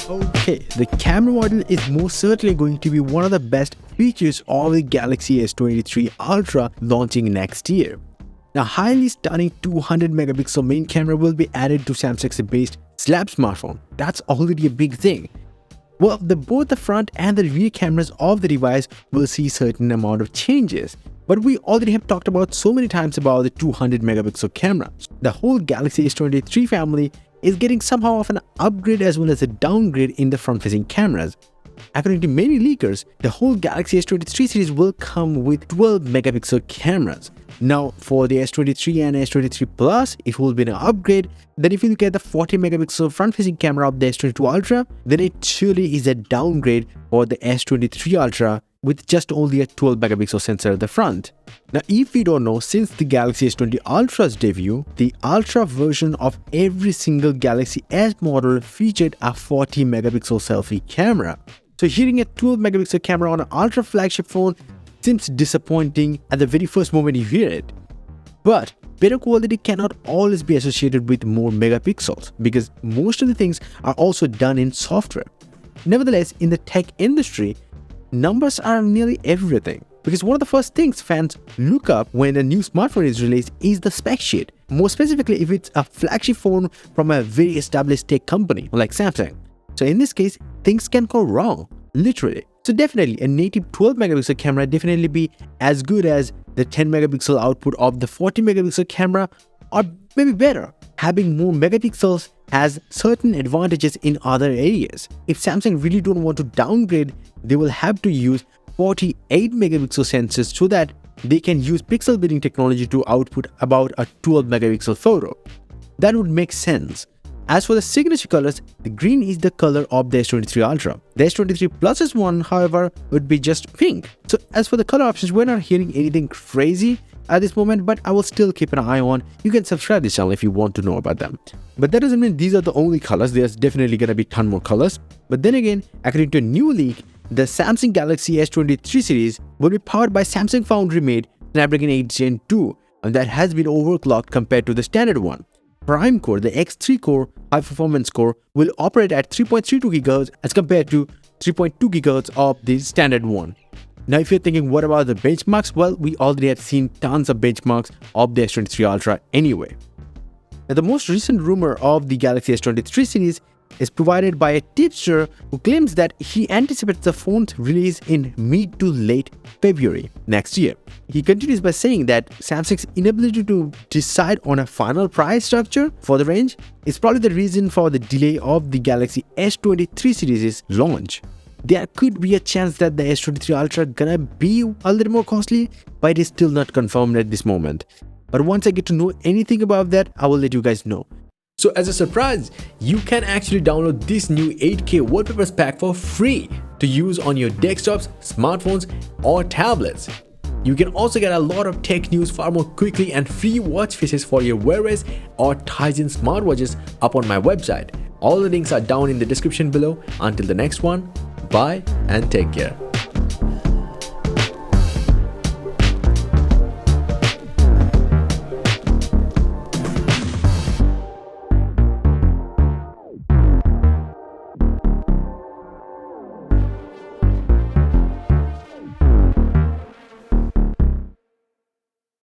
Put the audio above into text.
Okay, the camera model is most certainly going to be one of the best features of the Galaxy S23 Ultra launching next year. Now, highly stunning 200 megapixel main camera will be added to Samsung's based slab smartphone. That's already a big thing. Well, both the front and the rear cameras of the device will see certain amount of changes. But we already have talked about so many times about the 200 megapixel camera. The whole Galaxy S23 family is getting somehow of an upgrade as well as a downgrade in the front-facing cameras. According to many leakers, the whole Galaxy S23 series will come with 12 megapixel cameras. Now, for the S23 and S23 Plus, it will be an upgrade. Then if you look at the 40 megapixel front-facing camera of the S22 Ultra, then it surely is a downgrade for the S23 Ultra with just only a 12 megapixel sensor at the front. Now, if we don't know, since the Galaxy S20 Ultra's debut, the Ultra version of every single Galaxy S model featured a 40 megapixel selfie camera. So hearing a 12 megapixel camera on an Ultra flagship phone seems disappointing at the very first moment you hear it. But better quality cannot always be associated with more megapixels because most of the things are also done in software. Nevertheless, in the tech industry, numbers are nearly everything because one of the first things fans look up when a new smartphone is released is the spec sheet. More specifically, if it's a flagship phone from a very established tech company like Samsung. So in this case, things can go wrong, literally. So definitely a native 12 megapixel camera definitely be as good as the 10 megapixel output of the 40 megapixel camera, or maybe better. Having more megapixels has certain advantages in other areas. If Samsung really don't want to downgrade, they will have to use 48 megapixel sensors so that they can use pixel binning technology to output about a 12 megapixel photo. That would make sense. As for the signature colors, the green is the color of the S23 Ultra. The S23 Plus's one, however, would be just pink. So as for the color options, we're not hearing anything crazy at this moment, but I will still keep an eye on. You can subscribe to this channel if you want to know about them. But that doesn't mean these are the only colors. There's definitely gonna be a ton more colors. But then again, according to a new leak, the Samsung Galaxy S23 series will be powered by Samsung Foundry-made Snapdragon 8 Gen 2, and that has been overclocked compared to the standard one. Prime core, the X3 core high-performance core, will operate at 3.32 GHz as compared to 3.2 GHz of the standard one. Now, if you're thinking, what about the benchmarks? Well, we already have seen tons of benchmarks of the S23 Ultra anyway. Now, the most recent rumor of the Galaxy S23 series is provided by a tipster who claims that he anticipates the phone's release in mid to late February next year. He continues by saying that Samsung's inability to decide on a final price structure for the range is probably the reason for the delay of the Galaxy S23 series' launch. There could be a chance that the S23 Ultra gonna be a little more costly, but it is still not confirmed at this moment. But once I get to know anything about that, I will let you guys know. So as a surprise, you can actually download this new 8K wallpapers pack for free to use on your desktops, smartphones, or tablets. You can also get a lot of tech news far more quickly and free watch faces for your Wear OS or Tizen smartwatches up on my website. All the links are down in the description below. Until the next one, bye and take care.